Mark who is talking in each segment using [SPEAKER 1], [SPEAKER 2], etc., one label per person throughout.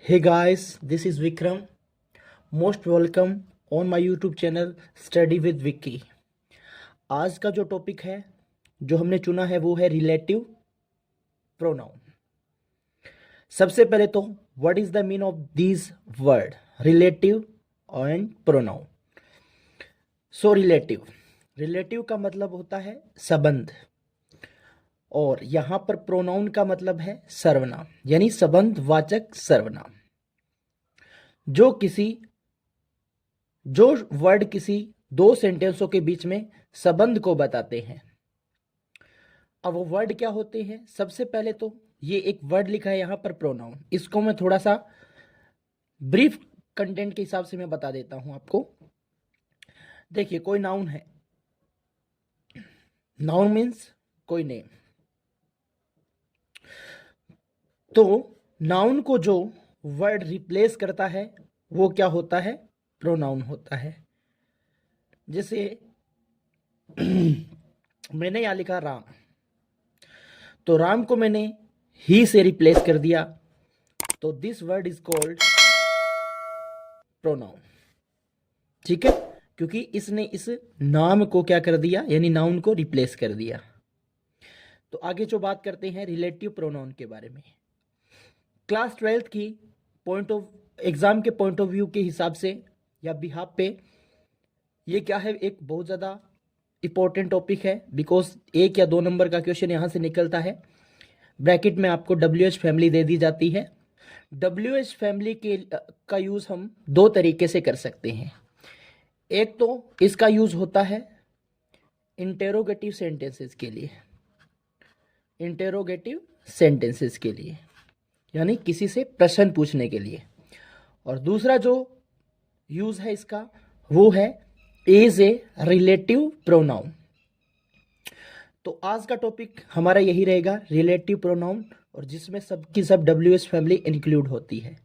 [SPEAKER 1] Hey guys, this is Vikram. Most welcome on my YouTube channel Study with Vicky. आज का जो topic है जो हमने चुना है वो है रिलेटिव प्रोनाउन। सबसे पहले तो what is the mean of this word relative and pronoun. So relative का मतलब होता है संबंध और यहाँ पर प्रोनाउन का मतलब है सर्वनाम यानी संबंधवाचक सर्वनाम। जो वर्ड किसी दो सेंटेंसों के बीच में संबंध को बताते हैं। अब वो वर्ड क्या होते हैं? सबसे पहले तो ये एक वर्ड लिखा है यहाँ पर प्रोनाउन, इसको मैं थोड़ा सा ब्रीफ कंटेंट के हिसाब से मैं बता देता हूं आपको। देखिए, कोई नाउन है, नाउन मीन्स कोई नेम। तो नाउन को जो वर्ड रिप्लेस करता है वो क्या होता है? प्रोनाउन होता है। जैसे मैंने यहां लिखा राम, तो राम को मैंने ही से रिप्लेस कर दिया, तो this word is called pronoun. ठीक है, क्योंकि इसने इस नाम को क्या कर दिया, यानी नाउन को रिप्लेस कर दिया। तो आगे जो बात करते हैं रिलेटिव प्रोनाउन के बारे में। क्लास 12th की एग्जाम के पॉइंट ऑफ व्यू के हिसाब से या बिहाफ पे ये क्या है, एक बहुत ज़्यादा इंपॉर्टेंट टॉपिक है, बिकॉज 1 या 2 नंबर का क्वेश्चन यहाँ से निकलता है। ब्रैकेट में आपको WH फैमिली दे दी जाती है। WH फैमिली का यूज़ हम 2 तरीके से कर सकते हैं। एक तो इसका यूज़ होता है इंटेरोगेटिव सेंटेंसेस के लिए, यानी किसी से प्रश्न पूछने के लिए। और दूसरा जो यूज़ है इसका वो है एज ए रिलेटिव प्रोनाउन। तो आज का टॉपिक हमारा यही रहेगा, रिलेटिव प्रोनाउन, और जिसमें सबकी सब WH फैमिली इंक्लूड होती है।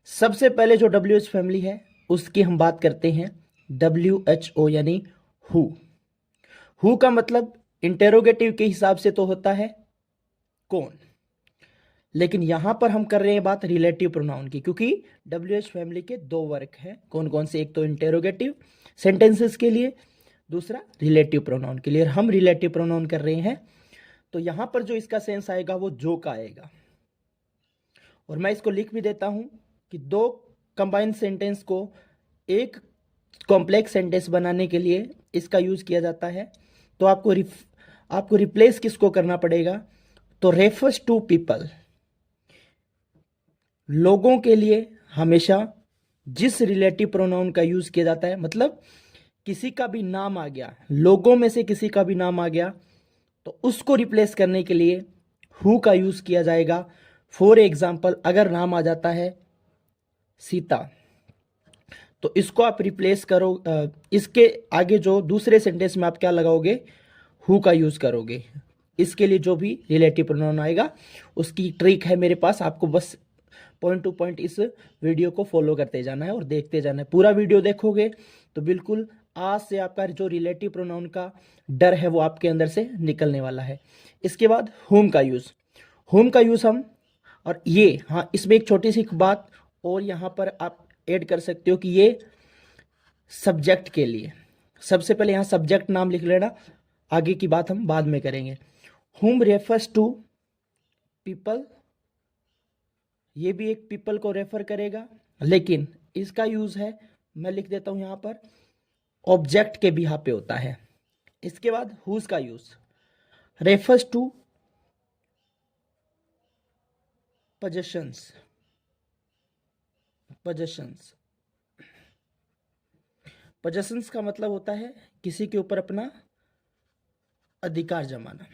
[SPEAKER 1] सबसे पहले जो WH फैमिली है उसकी हम बात करते हैं WHO यानी हु का मतलब इंटेरोगेटिव के हिसाब से तो होता है कौन, लेकिन यहां पर हम कर रहे हैं बात रिलेटिव प्रोनाउन की, क्योंकि WH फैमिली के 2 वर्ग हैं। कौन कौन से? एक तो इंटेरोगेटिव सेंटेंसेस के लिए, दूसरा रिलेटिव प्रोनाउन के लिए। हम रिलेटिव प्रोनाउन कर रहे हैं, तो यहां पर जो इसका सेंस आएगा वो जो का आएगा। और मैं इसको लिख भी देता हूं कि 2 कंबाइंड सेंटेंस को एक कॉम्प्लेक्स सेंटेंस बनाने के लिए इसका यूज किया जाता है। तो आपको रिप्लेस किसको करना पड़ेगा? तो रेफर्स टू पीपल, लोगों के लिए हमेशा जिस रिलेटिव प्रोनाउन का यूज किया जाता है, मतलब किसी का भी नाम आ गया, लोगों में से किसी का भी नाम आ गया, तो उसको रिप्लेस करने के लिए हु का यूज किया जाएगा। फॉर एग्जाम्पल, अगर नाम आ जाता है सीता, तो इसको आप रिप्लेस करो, इसके आगे जो दूसरे सेंटेंस में आप क्या लगाओगे? हु का यूज करोगे। इसके लिए जो भी रिलेटिव प्रोनाउन आएगा उसकी ट्रिक है मेरे पास, आपको बस पॉइंट टू पॉइंट इस वीडियो को फॉलो करते जाना है और देखते जाना है। पूरा वीडियो देखोगे तो बिल्कुल आज से आपका जो रिलेटिव प्रोनाउन का डर है वो आपके अंदर से निकलने वाला है। इसके बाद होम का यूज हम, और ये हाँ, इसमें एक छोटी सी बात और यहाँ पर आप ऐड कर सकते हो कि ये सब्जेक्ट के लिए, सबसे पहले यहाँ सब्जेक्ट नाम लिख लेना, आगे की बात हम बाद में करेंगे। होम रेफर्स टू पीपल, ये भी एक पीपल को रेफर करेगा, लेकिन इसका यूज है, मैं लिख देता हूं यहां पर, ऑब्जेक्ट के बिहाफ पे होता है। इसके बाद हुज का यूज रेफर्स टू पोजेशंस का मतलब होता है किसी के ऊपर अपना अधिकार जमाना।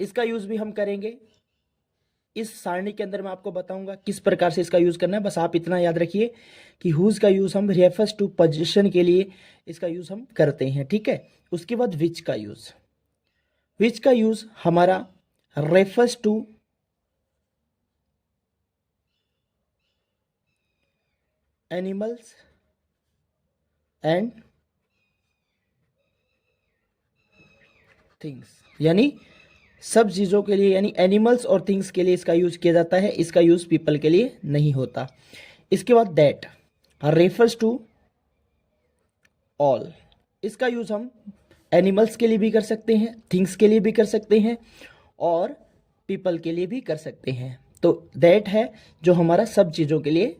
[SPEAKER 1] इसका यूज भी हम करेंगे इस सारणी के अंदर। मैं आपको बताऊंगा किस प्रकार से इसका यूज करना है, बस आप इतना याद रखिए कि हुज का यूज हम रेफर्स टू पोजीशन के लिए इसका यूज हम करते हैं। ठीक है, उसके बाद विच का यूज हमारा refers to animals and things, यानी सब चीज़ों के लिए यानी एनिमल्स और थिंग्स के लिए इसका यूज़ किया जाता है, इसका यूज़ पीपल के लिए नहीं होता। इसके बाद दैट रेफर्स टू ऑल, इसका यूज़ हम एनिमल्स के लिए भी कर सकते हैं, थिंग्स के लिए भी कर सकते हैं और पीपल के लिए भी कर सकते हैं। तो दैट है जो हमारा सब चीज़ों के लिए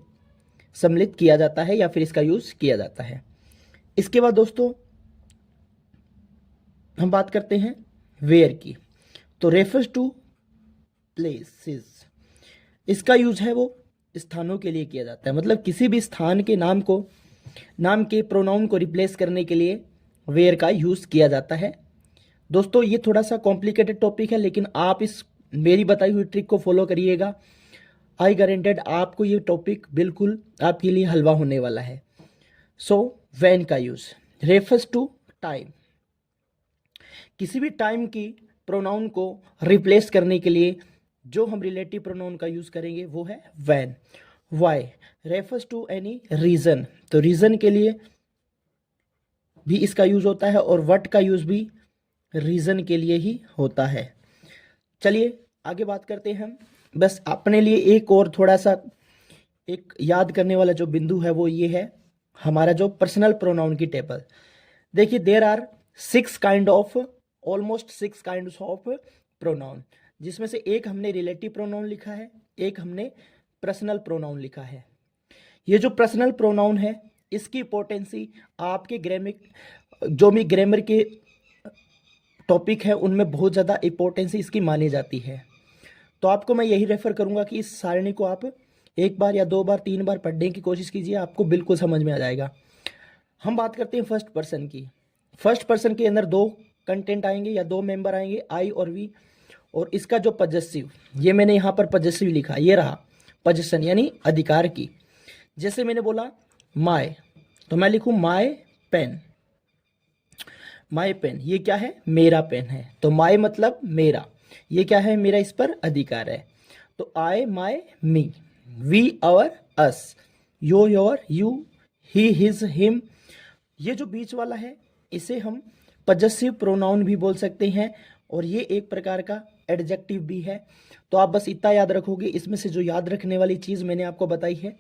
[SPEAKER 1] सम्मिलित किया जाता है या फिर इसका यूज़ किया जाता है। इसके बाद दोस्तों हम बात करते हैं वेयर की। तो रेफर्स टू प्लेसेस, इसका यूज है वो स्थानों के लिए किया जाता है, मतलब किसी भी स्थान के नाम के प्रोनाउन को रिप्लेस करने के लिए वेयर का यूज किया जाता है। दोस्तों ये थोड़ा सा कॉम्प्लिकेटेड टॉपिक है, लेकिन आप इस मेरी बताई हुई ट्रिक को फॉलो करिएगा, आई गारंटेड आपको ये टॉपिक बिल्कुल आपके लिए हलवा होने वाला है। सो व्हेन का यूज रेफर्स टू टाइम, किसी भी टाइम की प्रोनाउन को रिप्लेस करने के लिए जो हम रिलेटिव प्रोनाउन का यूज करेंगे वो है when. Why refers to any reason, तो रीजन के लिए भी इसका यूज होता है और व्हाट का यूज भी रीजन के लिए ही होता है। चलिए आगे बात करते हैं हम। बस अपने लिए एक और थोड़ा सा एक याद करने वाला जो बिंदु है वो ये है हमारा जो पर्सनल प्रोनाउन की टेबल। देखिए there are almost six kind of pronoun, जिसमें से एक हमने रिलेटिव प्रोनाउन लिखा है, एक हमने पर्सनल प्रोनाउन लिखा है। ये जो पर्सनल प्रोनाउन है इसकी इंपॉर्टेंसी आपके जो भी ग्रामर के टॉपिक है उनमें बहुत ज़्यादा इंपॉर्टेंसी इसकी मानी जाती है। तो आपको मैं यही रेफर करूंगा कि इस सारणी को आप एक बार या दो बार तीन बार पढ़ने की कोशिश कीजिए, आपको बिल्कुल समझ में आ जाएगा। हम बात करते हैं फर्स्ट पर्सन की। फर्स्ट पर्सन के अंदर दो कंटेंट आएंगे या दो मेंबर आएंगे, आई और वी, और इसका जो पजेसिव, ये मैंने यहाँ पर पजेसिव लिखा, ये रहा पजेशन यानी अधिकार की। जैसे मैंने बोला माय, तो मैं लिखूं माय पेन, माय पेन ये क्या है, मेरा पेन है, तो माय मतलब मेरा, ये क्या है, मेरा इस पर अधिकार है। तो I my me, we our us, your you, he his him, ये जो बीच वाला है इसे हम पजेसिव प्रोनाउन भी बोल सकते हैं और ये एक प्रकार का एडजेक्टिव भी है। तो आप बस इतना याद रखोगे, इसमें से जो याद रखने वाली चीज़ मैंने आपको बताई है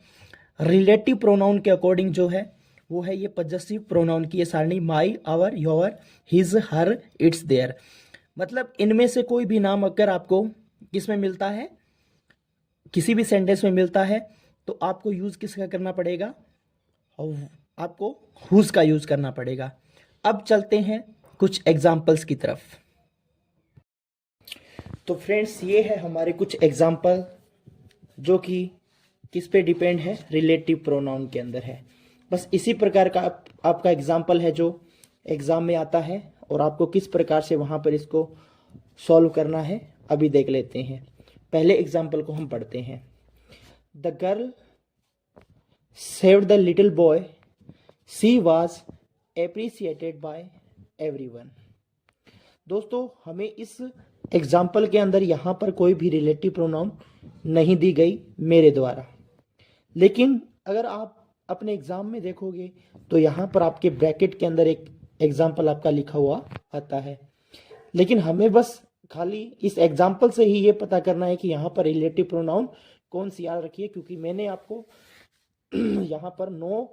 [SPEAKER 1] रिलेटिव प्रोनाउन के अकॉर्डिंग जो है वो है ये पजेसिव प्रोनाउन की ये सारणी, my, our, your, his, her, its, their. मतलब इनमें से कोई भी नाम अगर आपको किसमें मिलता है, किसी भी सेंटेंस में मिलता है, तो आपको यूज किसका करना पड़ेगा, आपको हुज का यूज करना पड़ेगा। अब चलते हैं कुछ एग्जाम्पल्स की तरफ। तो फ्रेंड्स ये है हमारे कुछ एग्जाम्पल जो कि किस पे डिपेंड है, रिलेटिव प्रोनाउन के अंदर है। बस इसी प्रकार का आपका एग्जाम्पल है जो एग्जाम में आता है और आपको किस प्रकार से वहां पर इसको सॉल्व करना है अभी देख लेते हैं। पहले एग्जाम्पल को हम पढ़ते हैं। The girl saved the little boy, she was appreciated by everyone. दोस्तों हमें इस एग्जाम्पल के अंदर यहाँ पर कोई भी रिलेटिव प्रोनाउन नहीं दी गई मेरे द्वारा, लेकिन अगर आप अपने एग्जाम में देखोगे तो यहाँ पर आपके ब्रैकेट के अंदर एक एग्जाम्पल आपका लिखा हुआ आता है। लेकिन हमें बस खाली इस एग्जाम्पल से ही ये पता करना है कि यहाँ पर रिलेटिव प्रोनाउन कौन सी याद रखी है, क्योंकि मैंने आपको यहाँ पर 9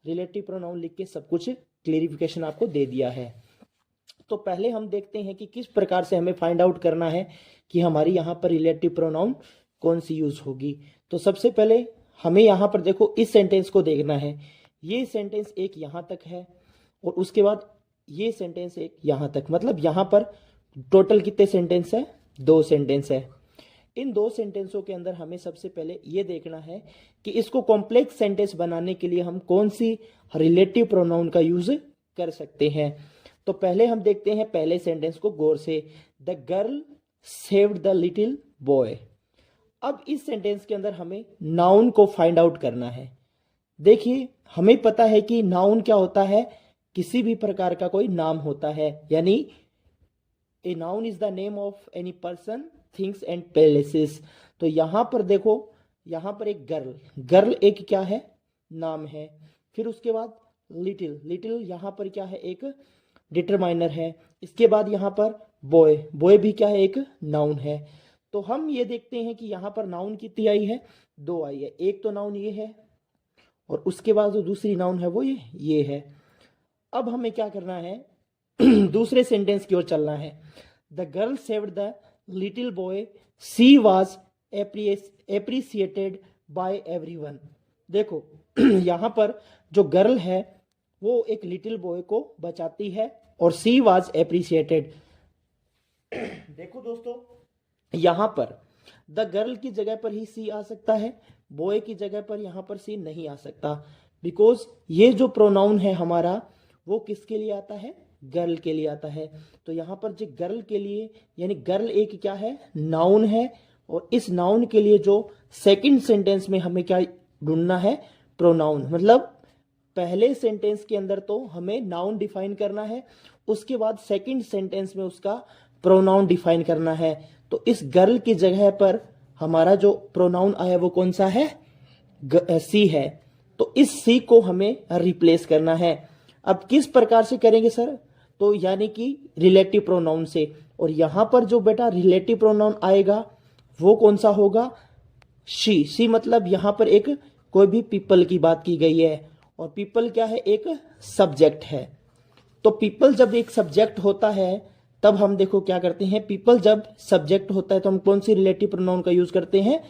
[SPEAKER 1] रिलेटिव प्रोनाउन लिख के सब कुछ क्लेरिफिकेशन आपको दे दिया है। तो पहले हम देखते हैं कि किस प्रकार से हमें फाइंड आउट करना है कि हमारी यहाँ पर रिलेटिव प्रोनाउन कौन सी यूज होगी। तो सबसे पहले हमें यहाँ पर देखो इस सेंटेंस को देखना है। ये सेंटेंस एक यहाँ तक है और उसके बाद ये सेंटेंस एक यहाँ तक, मतलब यहाँ पर टोटल कितने सेंटेंस है, 2 सेंटेंस है। इन 2 सेंटेंसों के अंदर हमें सबसे पहले ये देखना है कि इसको कॉम्प्लेक्स सेंटेंस बनाने के लिए हम कौन सी रिलेटिव प्रोनाउन का यूज कर सकते हैं। तो पहले हम देखते हैं पहले सेंटेंस को गौर से, the girl saved the little boy. अब इस सेंटेंस के अंदर हमें नाउन को फाइंड आउट करना है। देखिए हमें पता है कि नाउन क्या होता है, किसी भी प्रकार का कोई नाम होता है, यानी a noun is the name of any person, things and places. तो यहां पर देखो, यहां पर एक गर्ल एक क्या है, नाम है। फिर उसके बाद लिटिल, यहां पर क्या है, एक डिटरमाइनर है। इसके बाद यहां पर बॉय, बॉय भी क्या है, एक नाउन है। तो हम ये देखते हैं कि यहाँ पर नाउन कितनी आई है, 2 आई है। एक तो नाउन ये है और उसके बाद जो दूसरी नाउन है वो ये है। अब हमें क्या करना है, दूसरे सेंटेंस की ओर चलना है। The girl saved the little boy, she was appreciated by everyone. देखो यहाँ पर जो गर्ल है वो एक लिटिल बॉय को बचाती है और सी वॉज एप्रिसिएटेड। देखो दोस्तों, यहां पर द गर्ल की जगह पर ही सी आ सकता है, बॉय की जगह पर यहां पर सी नहीं आ सकता, बिकॉज ये जो प्रोनाउन है हमारा वो किसके लिए आता है, गर्ल के लिए आता है। तो यहां पर जो गर्ल के लिए, यानी गर्ल एक क्या है, नाउन है, और इस नाउन के लिए जो सेकंड सेंटेंस में हमें क्या ढूंढना है, प्रोनाउन। मतलब पहले सेंटेंस के अंदर तो हमें नाउन डिफाइन करना है, उसके बाद सेकंड सेंटेंस में उसका प्रोनाउन डिफाइन करना है। तो इस गर्ल की जगह पर हमारा जो प्रोनाउन आया वो कौन सा है, सी है। तो इस सी को हमें रिप्लेस करना है। अब किस प्रकार से करेंगे सर, तो यानी कि रिलेटिव प्रोनाउन से। और यहां पर जो बेटा रिलेटिव प्रोनाउन आएगा वो कौन सा होगा, शी। शी मतलब यहां पर एक कोई भी पीपल की बात की गई है, और पीपल क्या है, एक सब्जेक्ट है। तो पीपल जब एक सब्जेक्ट होता है तब हम देखो क्या करते हैं, पीपल जब सब्जेक्ट होता है तो हम कौन सी रिलेटिव प्रोनाउन का यूज करते हैं,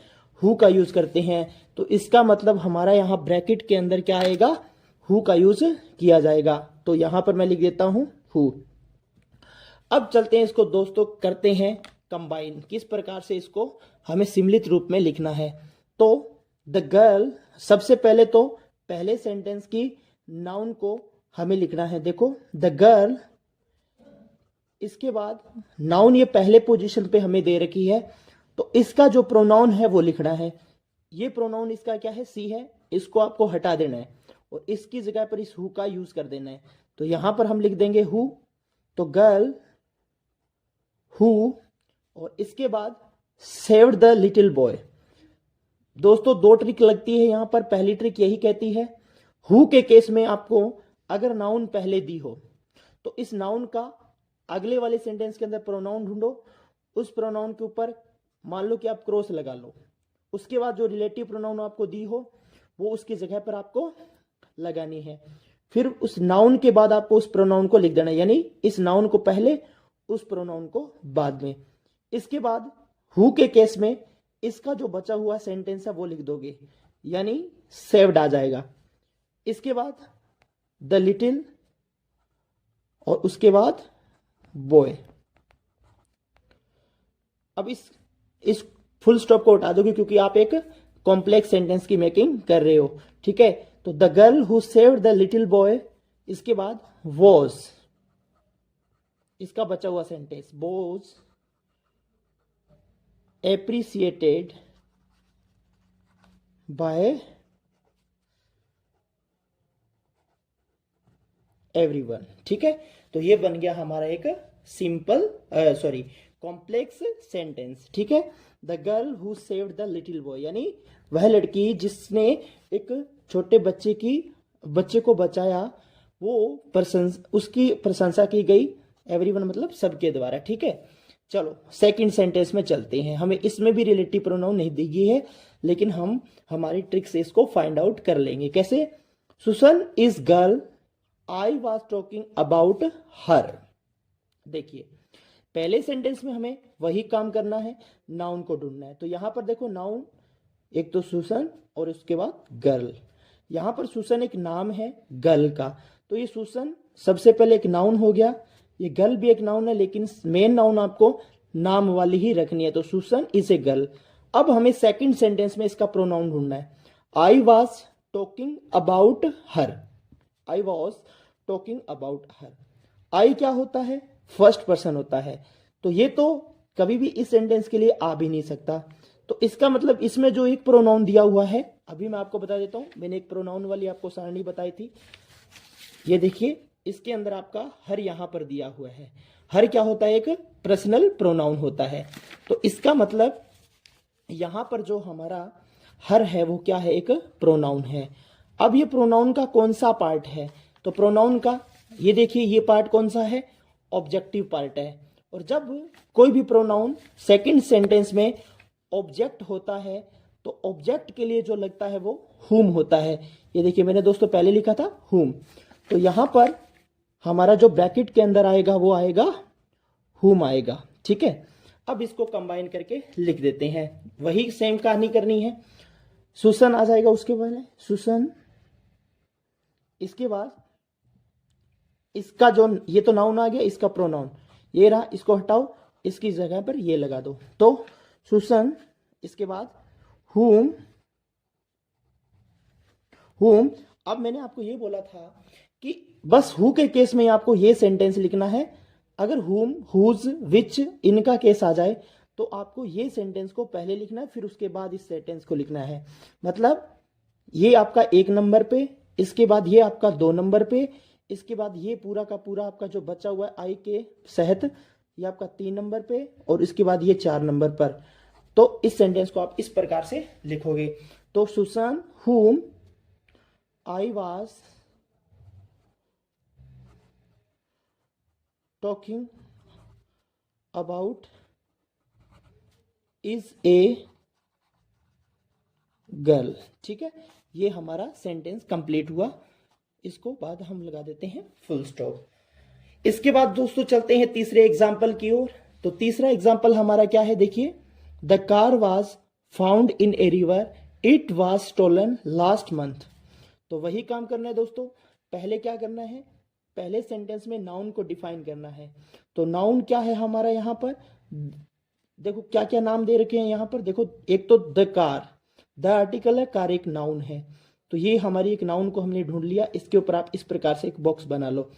[SPEAKER 1] हु का यूज करते हैं। तो इसका मतलब हमारा यहां ब्रैकेट के अंदर क्या आएगा, हु का यूज किया जाएगा। तो यहां पर मैं लिख देता हूं हु। अब चलते हैं इसको दोस्तों, करते हैं कंबाइन, किस प्रकार से इसको हमें सम्मिलित रूप में लिखना है। तो द गर्ल, सबसे पहले तो पहले सेंटेंस की नाउन को हमें लिखना है। देखो द गर्ल, इसके बाद नाउन ये पहले पोजीशन पे हमें दे रखी है, तो इसका जो प्रोनाउन है वो लिखना है। ये प्रोनाउन इसका क्या है, सी है, इसको आपको हटा देना है और इसकी जगह पर इस हु का यूज कर देना है। तो यहां पर हम लिख देंगे हु। तो गर्ल हु, और इसके बाद सेव्ड द लिटिल बॉय। दोस्तों दो ट्रिक लगती है यहां पर। पहली ट्रिक यही कहती है, हु के केस में आपको अगर नाउन पहले दी हो तो इस नाउन का अगले वाले सेंटेंस के अंदर प्रोनाउन ढूंढो, उस प्रोनाउन के ऊपर मान लो कि आप क्रॉस लगा लो, उसके बाद जो रिलेटिव प्रोनाउन आपको दी हो वो उसकी जगह पर आपको लगानी है। फिर उस नाउन के बाद आपको उस प्रोनाउन को लिख देना है, यानी इस नाउन को पहले उस प्रोनाउन को बाद में। इसके बाद हु के केस में इसका जो बचा हुआ सेंटेंस है वो लिख दोगे, यानी सेव्ड आ जाएगा। इसके बाद द लिटिल और उसके बाद बॉय। अब इस फुल स्टॉप को हटा दोगे क्योंकि आप एक कॉम्प्लेक्स सेंटेंस की मेकिंग कर रहे हो, ठीक है। तो the girl who saved the little boy, इसके बाद वॉज, इसका बचा हुआ sentence was appreciated by everyone, ठीक है। तो ये बन गया हमारा एक सिंपल कॉम्प्लेक्स सेंटेंस, ठीक है। The girl who saved the little boy, यानी वह लड़की जिसने एक छोटे बच्चे को बचाया, वो उसकी प्रशंसा की गई, एवरीवन मतलब सबके द्वारा, ठीक है। चलो सेकंड सेंटेंस में चलते हैं। हमें इसमें भी रिलेटिव प्रोनाउन नहीं दी गई है, लेकिन हम हमारी ट्रिक से इसको फाइंड आउट कर लेंगे। कैसे, Susan is girl I was talking about her. देखिए पहले सेंटेंस में हमें वही काम करना है, नाउन को ढूंढना है। तो यहां पर देखो नाउन एक तो सुसन और उसके बाद गर्ल। यहां पर सुसन एक नाम है गर्ल का, तो ये सुसन सबसे पहले एक नाउन हो गया, ये गर्ल भी एक नाउन है, लेकिन मेन नाउन आपको नाम वाली ही रखनी है। तो सुसन इज ए गर्ल। अब हमें सेकंड सेंटेंस में इसका प्रोनाउन ढूंढना है। I was talking about her, I was talking about her. I क्या होता है, फर्स्ट पर्सन होता है, तो ये तो कभी भी इस सेंटेंस के लिए आ भी नहीं सकता। तो इसका मतलब इसमें जो एक प्रोनाउन दिया हुआ है, अभी मैं आपको बता देता हूं, मैंने एक प्रोनाउन वाली आपको सारणी बताई थी, ये देखिए इसके अंदर आपका हर यहां पर दिया हुआ है। हर क्या होता है, एक पर्सनल प्रोनाउन होता है। तो इसका मतलब यहां पर जो हमारा हर है वो क्या है, एक प्रोनाउन है। अब ये प्रोनाउन का कौन सा पार्ट है, तो प्रोनाउन का ये देखिए ये पार्ट कौन सा है, ऑब्जेक्टिव पार्ट है। और जब कोई भी प्रोनाउन सेकंड सेंटेंस में ऑब्जेक्ट होता है तो ऑब्जेक्ट के लिए जो लगता है वो हुम होता है। ये देखिए मैंने दोस्तों पहले लिखा था हुम, तो यहां पर हमारा जो ब्रैकेट के अंदर आएगा वो आएगा हुम आएगा। ठीक है, अब इसको कंबाइन करके लिख देते हैं, वही सेम कहानी करनी है। सुसन आ जाएगा उसके पहले, सुसन, इसके बाद इसका जो ये तो नाउन आ गया, इसका प्रोनाउन ये रहा, इसको हटाओ, इसकी जगह पर ये लगा दो, तो सुसन, इसके बाद हुम, हुम। अब मैंने आपको ये बोला था कि बस हु के केस में आपको ये सेंटेंस लिखना है। अगर हुम, हुज, विच इनका केस आ जाए तो आपको ये सेंटेंस को पहले लिखना है, फिर उसके बाद इस सेंटेंस को लिखना है। मतलब ये आपका 1 नंबर पे, इसके बाद ये आपका 2 नंबर पे, इसके बाद ये पूरा का पूरा आपका जो बचा हुआ है आई के सहित ये आपका 3 नंबर पे, और इसके बाद ये 4 नंबर पर। तो इस सेंटेंस को आप इस प्रकार से लिखोगे, तो सुसान हुम I was talking about is a girl. ठीक है, ये हमारा सेंटेंस कंप्लीट हुआ, इसको बाद हम लगा देते हैं फुल स्टॉप। इसके बाद दोस्तों चलते हैं तीसरे एग्जाम्पल की ओर। तो तीसरा एग्जाम्पल हमारा क्या है, देखिए, the car was found in a river, it was stolen last month. तो वही काम करना है दोस्तों, पहले क्या करना है, पहले सेंटेंस में नाउन को डिफाइन करना है। तो नाउन क्या है हमारा यहाँ पर, देखो क्या क्या नाम दे रखे हैं यहाँ पर, देखो एक तो द कार, द आर्टिकल है, कार एक नाउन है, तो ये हमारी एक नाउन को हमने ढूंढ लिया। इसके ऊपर आप इस प्रकार से एक बॉक्स बना लो।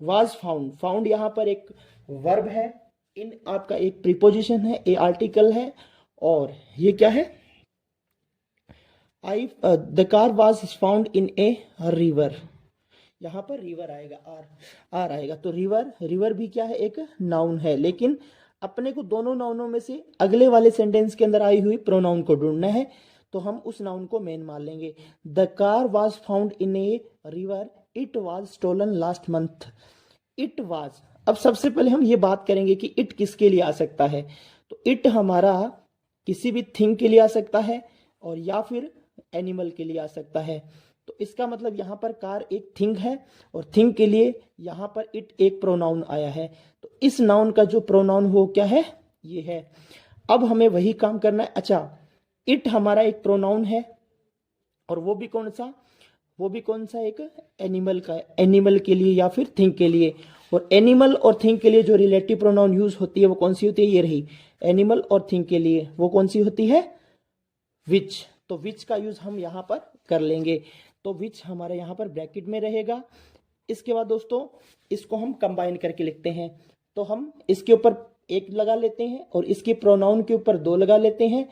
[SPEAKER 1] वाज फाउंड, फाउंड यहाँ पर एक वर्ब है, इन आपका एक प्रीपोजिशन है, ए आर्टिकल है, और ये क्या है, I the car was found in a river, यहाँ पर रिवर आएगा, आर आएगा। तो रिवर, रिवर भी क्या है, एक नाउन है, लेकिन अपने को दोनों नाउनों में से अगले वाले सेंटेंस के अंदर आई हुई प्रोनाउन को ढूंढना है, तो हम उस नाउन को मेन मान लेंगे। The car was found in a river, it was stolen last month. It was, अब सबसे पहले हम ये बात करेंगे कि इट किसके लिए आ सकता है। तो इट हमारा किसी भी थिंग के लिए आ सकता है, और या फिर एनिमल के लिए आ सकता है। तो इसका मतलब यहाँ पर कार एक थिंग है, और थिंग के लिए यहाँ पर इट एक प्रोनाउन आया है। तो इस नाउन का जो प्रोनाउन हो क्या है, ये है। अब हमें वही काम करना है। अच्छा, इट हमारा एक प्रोनाउन है, और वो भी कौन सा, वो भी कौन सा, एक एनिमल का, एनिमल के लिए या फिर थिंग के लिए। और एनिमल और थिंग के लिए जो रिलेटिव प्रोनाउन यूज होती है वो कौन सी होती है, ये रही। एनिमल और थिंग के लिए वो कौन सी होती है, विच। तो विच का यूज हम यहाँ पर कर लेंगे, तो विच हमारे यहाँ पर ब्रैकेट में रहेगा। इसके बाद दोस्तों इसको हम कंबाइन करके लिखते हैं, तो हम इसके ऊपर 1 लगा लेते हैं और इसके प्रोनाउन के ऊपर 2 लगा लेते हैं।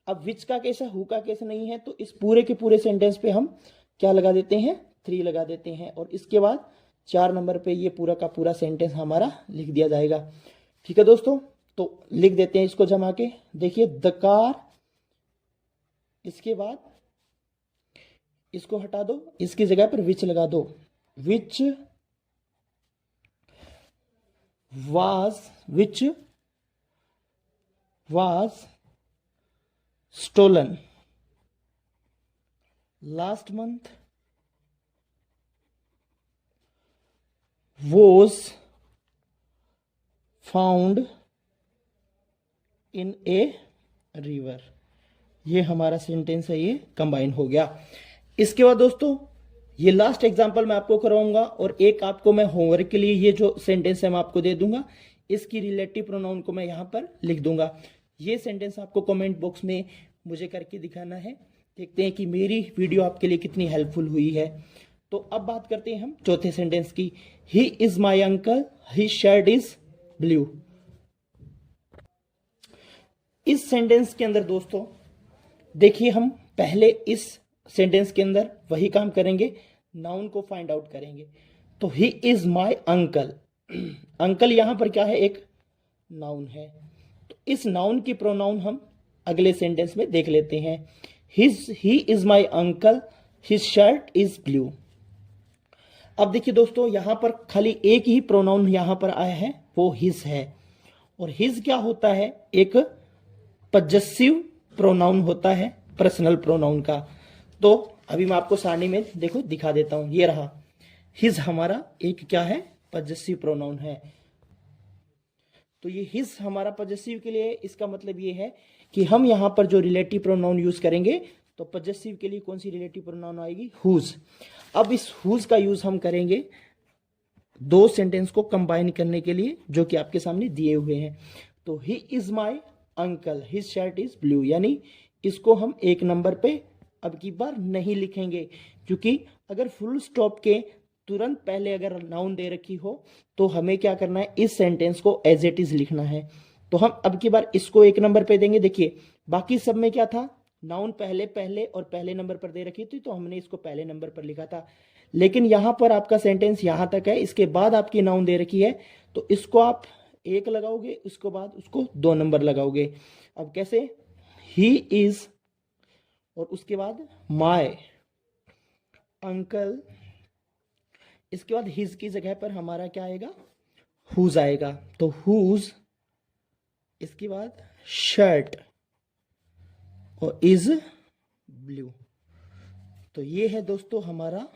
[SPEAKER 1] अब विच का केस है, हु का केस नहीं है, तो इस पूरे के पूरे सेंटेंस पे हम क्या लगा देते हैं, 3 लगा देते हैं, और इसके बाद 4 नंबर पे ये पूरा का पूरा सेंटेंस हमारा लिख दिया जाएगा। ठीक है दोस्तों, तो लिख देते हैं इसको जमा के। देखिए, द कार, इसके बाद इसको हटा दो, इसकी जगह पर विच लगा दो, which was stolen last month, was found in a river. ये हमारा सेंटेंस है, ये कंबाइन हो गया। इसके बाद दोस्तों ये लास्ट एग्जांपल मैं आपको करवाऊंगा, और एक आपको मैं होमवर्क के लिए ये जो सेंटेंस है मैं आपको दे दूंगा, इसकी रिलेटिव प्रोनाउन को मैं यहाँ पर लिख दूंगा। ये सेंटेंस आपको कमेंट बॉक्स में मुझे करके दिखाना है। देखते हैं कि मेरी वीडियो आपके लिए कितनी हेल्पफुल हुई है। तो अब बात करते हैं हम चौथे सेंटेंस की। He is my uncle, his shirt is blue. इस सेंटेंस के अंदर दोस्तों देखिए, हम पहले इस सेंटेंस के अंदर वही काम करेंगे, नाउन को फाइंड आउट करेंगे। तो he is my uncle, uncle यहां पर क्या है, एक नाउन है। तो इस नाउन की प्रोनाउन हम अगले सेंटेंस में देख लेते हैं। He is my uncle, his shirt is blue. अब देखिए दोस्तों, यहां पर खाली एक ही प्रोनाउन यहां पर आया है, वो हिज है, और हिज क्या होता है, एक पजेसिव प्रोनाउन होता है पर्सनल प्रोनाउन का। तो अभी मैं आपको सारणी में देखो दिखा देता हूं, ये रहा हिज हमारा एक क्या है, पजेसिव प्रोनाउन है। तो ये हिज हमारा पजेसिव के लिए, इसका मतलब ये है कि हम यहां पर जो रिलेटिव प्रोनाउन यूज करेंगे तो पजेसिव के लिए कौन सी रिलेटिव प्रोनाउन आएगी, हुज। अब इस हुज का यूज हम करेंगे दो सेंटेंस को कंबाइन करने के लिए जो कि आपके सामने दिए हुए हैं। तो he is my uncle his shirt is blue, यानी इसको हम एक नंबर पे अब की बार नहीं लिखेंगे, क्योंकि अगर फुल स्टॉप के तुरंत पहले अगर नाउन दे रखी हो तो हमें क्या करना है, इस सेंटेंस को एज इट इज लिखना है। तो हम अब की बार इसको एक नंबर पे देंगे। देखिए बाकी सब में क्या था, नाउन पहले पहले और पहले नंबर पर दे रखी थी तो हमने इसको पहले नंबर पर लिखा था, लेकिन यहां पर आपका सेंटेंस यहां तक है, इसके बाद आपकी नाउन दे रखी है तो इसको आप एक लगाओगे, उसके बाद उसको 2 नंबर लगाओगे। अब कैसे, ही इज और उसके बाद माय अंकल, इसके बाद हिज की जगह पर हमारा क्या आएगा, हुज आएगा। तो हुज, इसके बाद शर्ट और इज ब्लू। तो ये है दोस्तों हमारा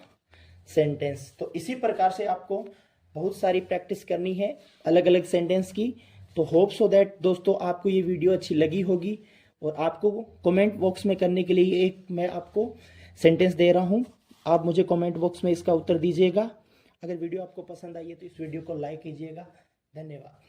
[SPEAKER 1] सेंटेंस। तो इसी प्रकार से आपको बहुत सारी प्रैक्टिस करनी है अलग अलग सेंटेंस की। तो होप सो दैट दोस्तों आपको ये वीडियो अच्छी लगी होगी, और आपको कमेंट बॉक्स में करने के लिए एक मैं आपको सेंटेंस दे रहा हूँ, आप मुझे कमेंट बॉक्स में इसका उत्तर दीजिएगा। अगर वीडियो आपको पसंद आई है तो इस वीडियो को लाइक कीजिएगा। धन्यवाद।